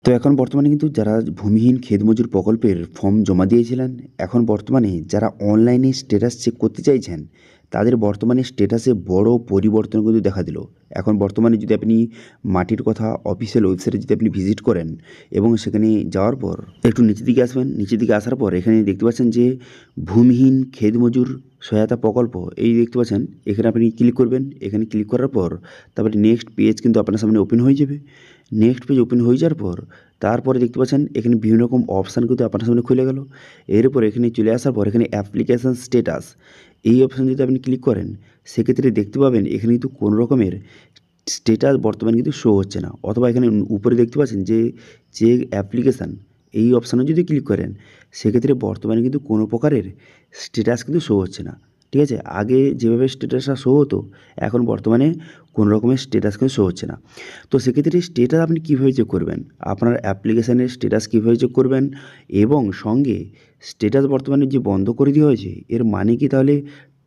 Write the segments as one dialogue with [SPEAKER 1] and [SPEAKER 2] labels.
[SPEAKER 1] তো এখন বর্তমানে কিন্তু যারা ভূমিহীন ক্ষেত মজুর প্রকল্পের ফর্ম জমা দিয়েছিলেন, এখন বর্তমানে যারা অনলাইনে স্ট্যাটাস চেক করতে চাইছেন, তাদের বর্তমানে স্ট্যাটাসে বড় পরিবর্তন কিন্তু দেখা দিল। এখন বর্তমানে যদি আপনি মাটির কথা অফিসিয়াল ওয়েবসাইটে যদি আপনি ভিজিট করেন এবং সেখানে যাওয়ার পর একটু নিচের দিকে আসবেন, নিচের দিকে আসার পর এখানে দেখতে পাচ্ছেন যে ভূমিহীন ক্ষেত মজুর সহায়তা প্রকল্প এই দেখতে পাচ্ছেন, এখানে আপনি ক্লিক করবেন। এখানে ক্লিক করার পর তারপরে নেক্সট পেজ কিন্তু আপনার সামনে ওপেন হয়ে যাবে। নেক্সট পেজ ওপেন হয়ে যাওয়ার পর তারপরে দেখতে পাচ্ছেন এখানে বিভিন্ন রকম অপশান কিন্তু আপনার সামনে খুলে গেল। এরপর এখানে চলে আসার পর এখানে অ্যাপ্লিকেশান স্ট্যাটাস এই অপশান যদি আপনি ক্লিক করেন, সেক্ষেত্রে দেখতে পাবেন এখানে কিন্তু কোনো রকমের স্ট্যাটাস বর্তমানে কিন্তু শো হচ্ছে না। অথবা এখানে উপরে দেখতে পাচ্ছেন যে চেক অ্যাপ্লিকেশান এই অপশানে যদি ক্লিক করেন, সেক্ষেত্রে বর্তমানে কিন্তু কোনো প্রকারের স্ট্যাটাস কিন্তু শো হচ্ছে না। ঠিক আছে, আগে যেভাবে স্ট্যাটাসটা শো হতো, এখন বর্তমানে কোনো রকমের স্ট্যাটাস কিন্তু শো হচ্ছে না। তো সেক্ষেত্রে স্ট্যাটাস আপনি কীভাবে চেক করবেন, আপনার অ্যাপ্লিকেশানের স্ট্যাটাস কীভাবে চেক করবেন, এবং সঙ্গে স্ট্যাটাস বর্তমানে যে বন্ধ করে দেওয়া হয়েছে, এর মানে কি তাহলে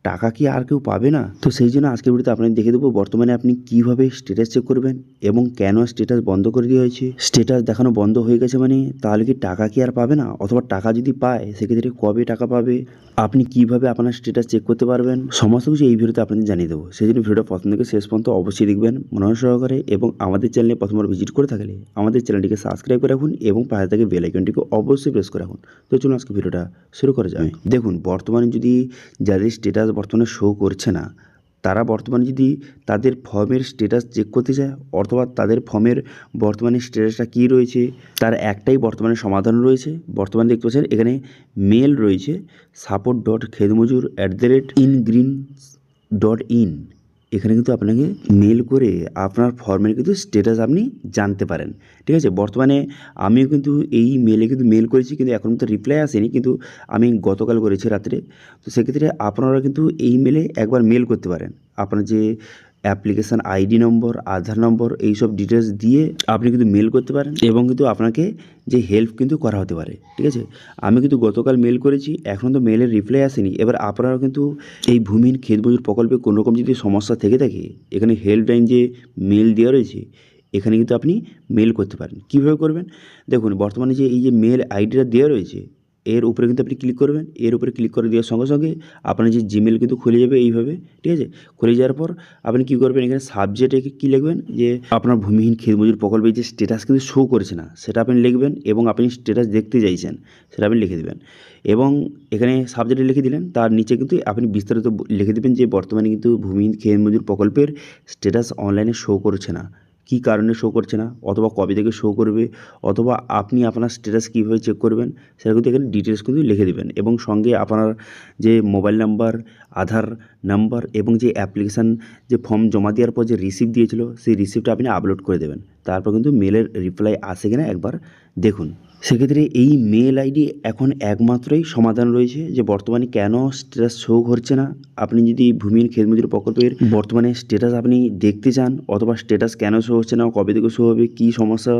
[SPEAKER 1] টাকা কি আর কেউ পাবে না? তো সেই জন্য আজকের ভিডিওতে আপনাদের দেখে দেবো বর্তমানে আপনি কীভাবে স্ট্যাটাস চেক করবেন এবং কেন স্ট্যাটাস বন্ধ করে দেওয়া হয়েছে। স্ট্যাটাস দেখানো বন্ধ হয়ে গেছে মানে তাহলে কি টাকা কি আর পাবে না, অথবা টাকা যদি পায় সেক্ষেত্রে কবে টাকা পাবে, আপনি কীভাবে আপনার স্ট্যাটাস চেক করতে পারবেন, সমস্ত কিছু এই ভিডিওতে আপনাদের জানিয়ে দেবো। সেই জন্য ভিডিওটা প্রথম থেকে শেষ পর্যন্ত অবশ্যই দেখবেন মনোযোগ সহকারে, এবং আমাদের চ্যানেলে প্রথমবার ভিজিট করে থাকলে আমাদের চ্যানেলটিকে সাবস্ক্রাইব করে রাখুন এবং পাশে থেকে বেল আইকনটিকে অবশ্যই প্রেস করে রাখুন। তো চলুন আজকে ভিডিওটা শুরু করা যাবে। দেখুন, বর্তমানে যদি যাদের স্ট্যাটাস বর্তমানে শো করছে না, তারা বর্তমানে যদি তাদের ফর্মের স্ট্যাটাস চেক করতে চায়, অথবা তাদের ফর্মের বর্তমানে স্ট্যাটাসটা কী রয়েছে, তার একটাই বর্তমানে সমাধান রয়েছে। বর্তমানে দেখতে পাচ্ছেন এখানে মেল রয়েছে support.khedomojoor@ingreen.in। এখানে কিন্তু আপনাকে মেল করে আপনার ফর্মের কিন্তু স্ট্যাটাস আপনি জানতে পারেন। ঠিক আছে, বর্তমানে আমিও কিন্তু এই মেলে কিন্তু মেল করেছি, কিন্তু এখন তো রিপ্লাই আসেনি, কিন্তু আমি গতকাল করেছি রাত্রে। তো সেক্ষেত্রে আপনারা কিন্তু এই মেলে একবার মেল করতে পারেন। আপনার যে অ্যাপ্লিকেশান আইডি নম্বর, আধার নম্বর, এইসব ডিটেলস দিয়ে আপনি কিন্তু মেল করতে পারেন, এবং কিন্তু আপনাকে যে হেল্প কিন্তু করা হতে পারে। ঠিক আছে, আমি কিন্তু গতকাল মেল করেছি, এখন তো মেলের রিপ্লাই আসেনি। এবার আপনারাও কিন্তু এই ভূমিহীন ক্ষেত মজুর প্রকল্পে কোনো রকম যদি সমস্যা থেকে থাকে, এখানে হেল্পলাইন যে মেল দেওয়া রয়েছে, এখানে কিন্তু আপনি মেল করতে পারেন। কীভাবে করবেন দেখুন, বর্তমানে যে এই যে মেল আইডিটা দেওয়া রয়েছে, এর উপরে কিন্তু আপনি ক্লিক করবেন। এর উপরে ক্লিক করে দেওয়ার সঙ্গে সঙ্গে আপনার যে জিমেল কিন্তু খুলে যাবে এইভাবে। ঠিক আছে, খুলে যাওয়ার পর আপনি কী করবেন, এখানে সাবজেক্টে কী লিখবেন, যে আপনার ভূমিহীন ক্ষেত মজুর প্রকল্পে যে স্ট্যাটাস কিন্তু শো করছে না সেটা আপনি লিখবেন, এবং আপনি স্ট্যাটাস দেখতে চাইছেন সেটা আপনি লিখে দেবেন। এবং এখানে সাবজেক্টে লিখে দিলেন, তার নিচে কিন্তু আপনি বিস্তারিত লিখে দেবেন যে বর্তমানে কিন্তু ভূমিহীন ক্ষেত মজুর প্রকল্পের স্ট্যাটাস অনলাইনে শো করছে না, কী কারণে শো করছে না, অথবা কবে থেকে শো করবে, অথবা আপনি আপনার স্ট্যাটাস কীভাবে চেক করবেন, সেটা কিন্তু এখানে ডিটেলস কিন্তু লিখে দেবেন। এবং সঙ্গে আপনার যে মোবাইল নাম্বার, আধার নাম্বার, এবং যে অ্যাপ্লিকেশান যে ফর্ম জমা দেওয়ার পর যে রিসিপ্ট দিয়েছিল, সেই রিসিপ্টটা আপনি আপলোড করে দেবেন। তারপর কিন্তু মেলের রিপ্লাই আসে কিনা একবার দেখুন। সেক্ষেত্রে এই মেল আইডি এখন একমাত্রই সমাধান রয়েছে যে বর্তমানে কেন স্ট্যাটাস শো করছে না। আপনি যদি ভূমিহীন ক্ষেত মজুর প্রকল্পের বর্তমানে স্ট্যাটাস আপনি দেখতে চান, অথবা স্ট্যাটাস কেন শো হচ্ছে না, কবে থেকে শো হবে, কী সমস্যা,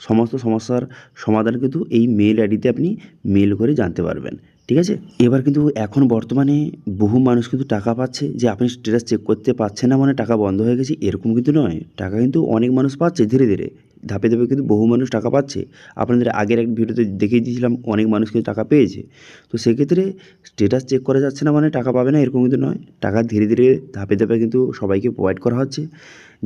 [SPEAKER 1] সমস্ত সমস্যার সমাধান কিন্তু এই মেল আইডিতে আপনি মেল করে জানতে পারবেন। ঠিক আছে, এবার কিন্তু এখন বর্তমানে বহু মানুষ কিন্তু টাকা পাচ্ছে, যে আপনি স্ট্যাটাস চেক করতে পারছেন না মানে টাকা বন্ধ হয়ে গেছে, এরকম কিন্তু নয়। টাকা কিন্তু অনেক মানুষ পাচ্ছে, ধীরে ধীরে ধাপে ধাপে কিন্তু বহু মানুষ টাকা পাচ্ছে। আপনাদের আগের এক ভিডিওতে দেখিয়ে দিয়েছিলাম অনেক মানুষ কিন্তু টাকা পেয়েছে। তো সেক্ষেত্রে স্ট্যাটাস চেক করা যাচ্ছে না মানে টাকা পাবে না, এরকম কিন্তু নয়। টাকা ধীরে ধীরে ধাপে ধাপে কিন্তু সবাইকে প্রোভাইড করা হচ্ছে।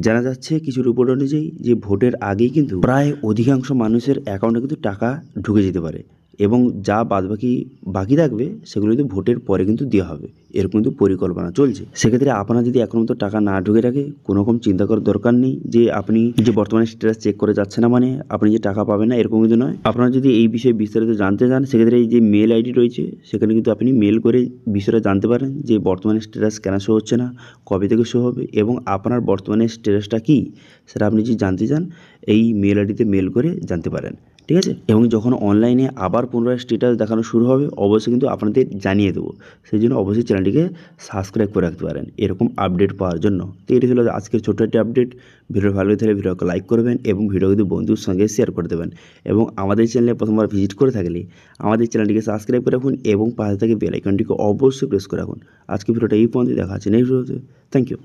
[SPEAKER 1] জানা যাচ্ছে কিছু রিপোর্ট অনুযায়ী যে ভোটের আগেই কিন্তু প্রায় অধিকাংশ মানুষের অ্যাকাউন্টে কিন্তু টাকা ঢুকে যেতে পারে, এবং যা বাকি থাকবে সেগুলো কিন্তু ভোটের পরে কিন্তু দেওয়া হবে, এরকম কিন্তু পরিকল্পনা চলছে। সেক্ষেত্রে আপনারা যদি এখনও মতো টাকা না ঢুকে রাখে, কোনো রকম চিন্তা করার দরকার নেই যে আপনি যে বর্তমানে স্ট্যাটাস চেক করে যাচ্ছে না মানে আপনি যে টাকা পাবেন না, এরকম কিন্তু নয়। আপনারা যদি এই বিষয়ে বিস্তারিত জানতে চান, সেক্ষেত্রে এই যে মেল আইডি রয়েছে সেখানে কিন্তু আপনি মেল করে বিষয়টা জানতে পারেন যে বর্তমানে স্ট্যাটাস কেন শো হচ্ছে না, কবে থেকে শো হবে, এবং আপনার বর্তমানে স্ট্যাটাসটা কী সেটা আপনি যদি জানতে চান এই মেল আইডিতে মেল করে জানতে পারেন। ঠিক আছে, এবং যখন অনলাইনে আবার পুনরায় স্ট্যাটাস দেখানো শুরু হবে, অবশ্যই কিন্তু আপনাদের জানিয়ে দেবো। সেই জন্য অবশ্যই চ্যানেলটিকে সাবস্ক্রাইব করে রাখতে পারেন এরকম আপডেট পাওয়ার জন্য। তো এটি ছিল আজকের ছোট্ট একটি আপডেট। ভিডিও ভালো লাগলে ভিডিওকে লাইক করবেন, এবং ভিডিও কিন্তু বন্ধুর সঙ্গে শেয়ার করে দেবেন, এবং আমাদের চ্যানেলে প্রথমবার ভিজিট করে থাকলে আমাদের চ্যানেলটিকে সাবস্ক্রাইব করে রাখুন, এবং পাশে থেকে বেল আইকনটিকে অবশ্যই প্রেস করে রাখুন। আজকে ভিডিওটা এই পর্যন্ত, দেখা আছে নেক্সট ভিডিওতে। Thank you.